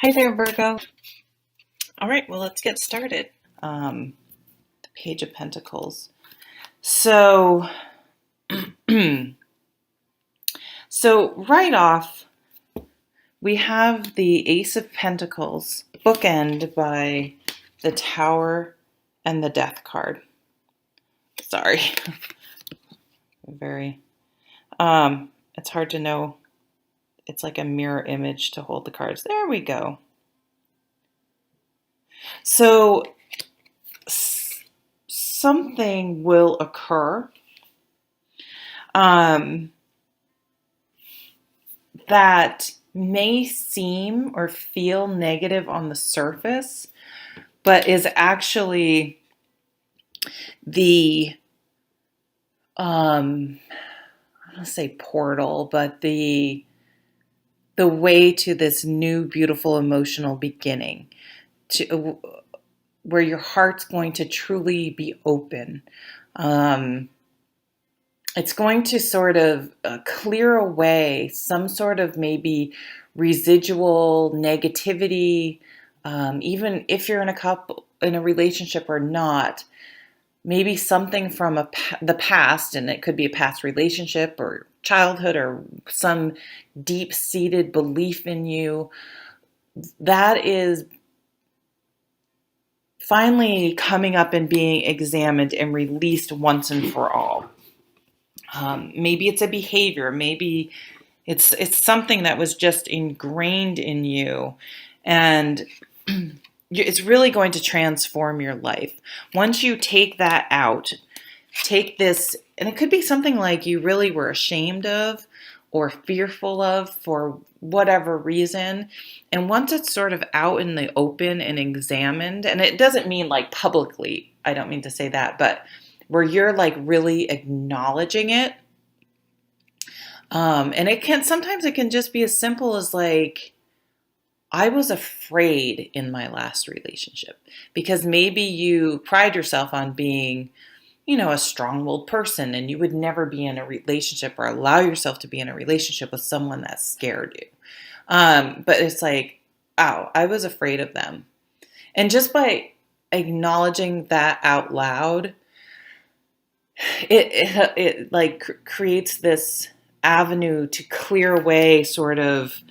Hi there, Virgo. All right, well, let's get started. The Page of Pentacles. So, so right off, we have the Ace of Pentacles, bookend by the Tower and the Death card. Sorry, very. It's hard to know. It's like a mirror image to hold the cards. There we go. So something will occur that may seem or feel negative on the surface, but is actually the I don't want to say portal, but the way to this new beautiful emotional beginning, to where your heart's going to truly be open. It's going to sort of clear away some sort of maybe residual negativity, even if you're in a relationship or not. Maybe something from the past, and it could be a past relationship or childhood or some deep-seated belief in you that is finally coming up and being examined and released once and for all. Maybe it's a behavior. Maybe it's something that was just ingrained in you, and it's really going to transform your life. Once you take that out, take this, and it could be something like you really were ashamed of or fearful of for whatever reason. And once it's sort of out in the open and examined, and it doesn't mean like publicly, I don't mean to say that, but where you're like really acknowledging it. And sometimes it can just be as simple as like, I was afraid in my last relationship because maybe you pride yourself on being, a strong-willed person, and you would never be in a relationship or allow yourself to be in a relationship with someone that scared you. But it's like, oh, I was afraid of them. And just by acknowledging that out loud, it like creates this avenue to clear away sort of,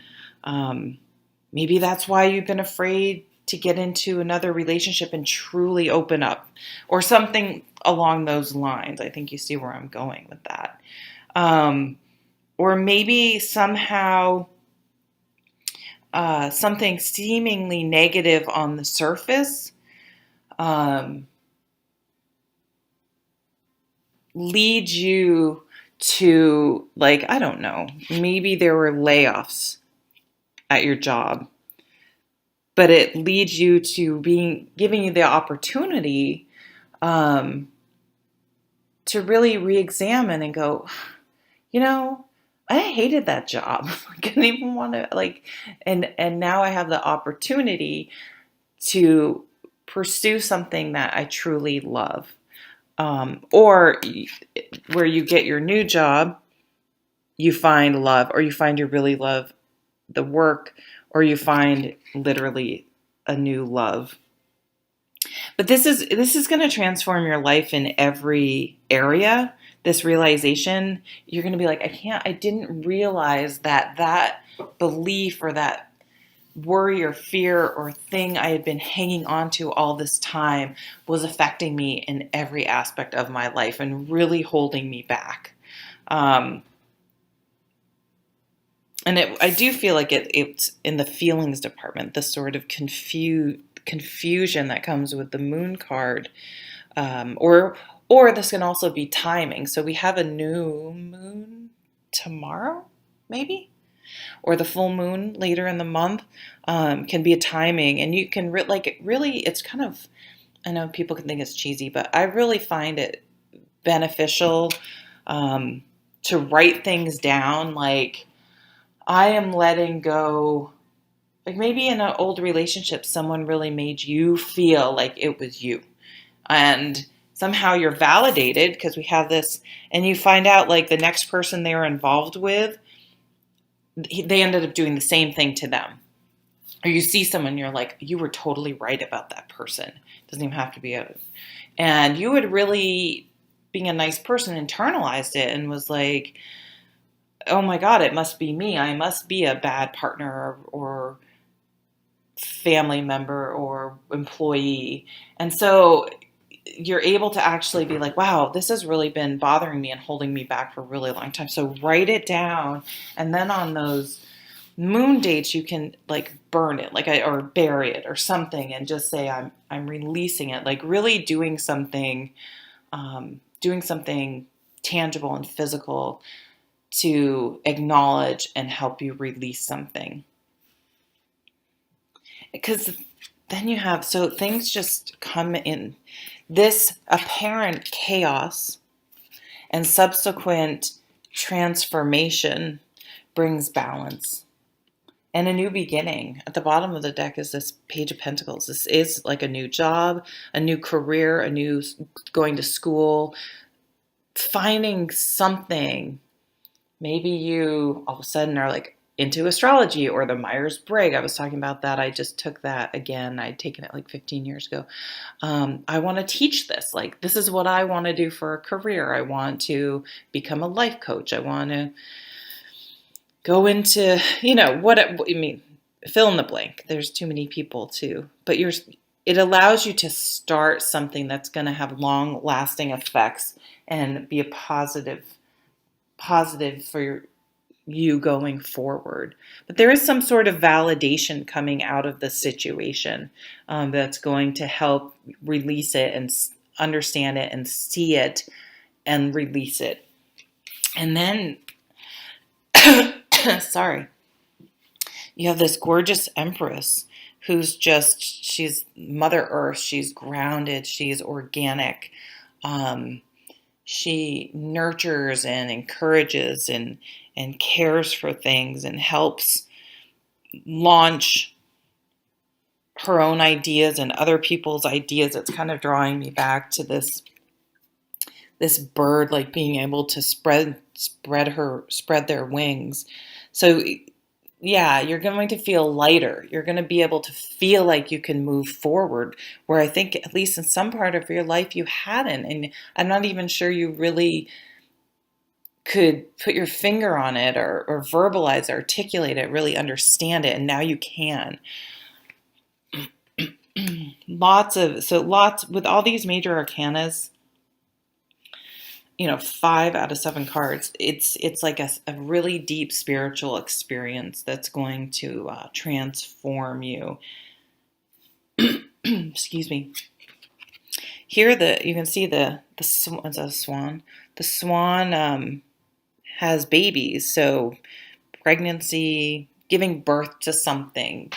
maybe that's why you've been afraid to get into another relationship and truly open up, or something along those lines. I think you see where I'm going with that. Or maybe somehow something seemingly negative on the surface leads you to, like, I don't know, maybe there were layoffs at your job, but it leads you to giving you the opportunity to really re-examine and go, I hated that job. I couldn't even want to and now I have the opportunity to pursue something that I truly love. Or where you get your new job, you find love, or you find you really love the work, or you find literally a new love. But this is going to transform your life in every area. This realization, you're going to be like, I didn't realize that belief or that worry or fear or thing I had been hanging on to all this time was affecting me in every aspect of my life and really holding me back. And I do feel like it's in the feelings department, the sort of confusion that comes with the moon card, or this can also be timing. So we have a new moon tomorrow, maybe, or the full moon later in the month, can be a timing, and you can really, it's kind of, I know people can think it's cheesy, but I really find it beneficial to write things down. Like, I am letting go, like maybe in an old relationship, someone really made you feel like it was you. And somehow you're validated because we have this, and you find out like the next person they were involved with, they ended up doing the same thing to them. or you see someone, you're like, you were totally right about that person. It doesn't even have to be a, and you would really, being a nice person, internalized it and was like, oh my God, it must be me. I must be a bad partner or family member or employee. And so you're able to actually be like, wow, this has really been bothering me and holding me back for a really long time. So write it down. And then on those moon dates, you can like burn it, like or bury it or something, and just say, I'm releasing it, like really doing something tangible and physical to acknowledge and help you release something. Because then you have, so things just come in. This apparent chaos and subsequent transformation brings balance and a new beginning. At the bottom of the deck is this Page of Pentacles. This is like a new job, a new career, a new going to school, finding something. Maybe you all of a sudden are like into astrology or the Myers-Briggs. I was talking about that. I just took that again. I'd taken it like 15 years ago. I want to teach this. Like, this is what I want to do for a career. I want to become a life coach. I want to go into, what I mean, fill in the blank. There's too many people too, but it allows you to start something that's going to have long lasting effects and be a positive for you going forward. But there is some sort of validation coming out of the situation that's going to help release it and understand it and see it and release it. And then, sorry, you have this gorgeous Empress who's she's Mother Earth. She's grounded. She's organic. She nurtures and encourages and cares for things and helps launch her own ideas and other people's ideas. It's kind of drawing me back to this bird, like being able to spread their wings. So yeah, you're going to feel lighter. You're going to be able to feel like you can move forward, where I think at least in some part of your life you hadn't. And I'm not even sure you really could put your finger on it or verbalize, articulate it, really understand it. And now you can. Lots with all these major arcanas, 5 out of 7 cards, it's like a really deep spiritual experience that's going to transform you. Excuse me. Here you can see the swan. The swan has babies, so pregnancy, giving birth to something,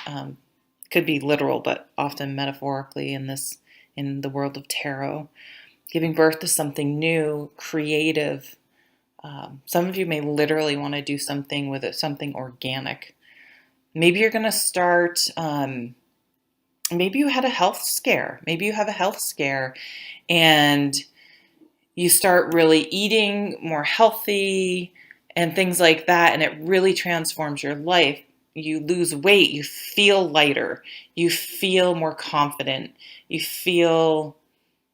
could be literal, but often metaphorically in the world of tarot. Giving birth to something new, creative. Some of you may literally want to do something with it, something organic. Maybe you're going to start, maybe you had a health scare. Maybe you have a health scare and you start really eating more healthy and things like that, and it really transforms your life. You lose weight, you feel lighter, you feel more confident, you feel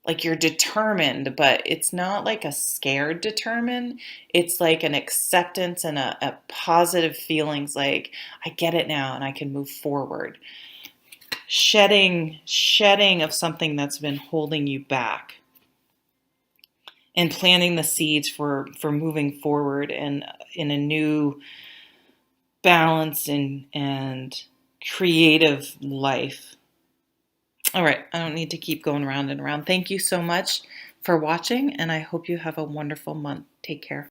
like you're determined, but it's not like a scared determined. It's like an acceptance and a positive feelings like, I get it now and I can move forward. Shedding of something that's been holding you back. And planting the seeds for moving forward and in a new balance and creative life. All right, I don't need to keep going round and around. Thank you so much for watching, and I hope you have a wonderful month. Take care.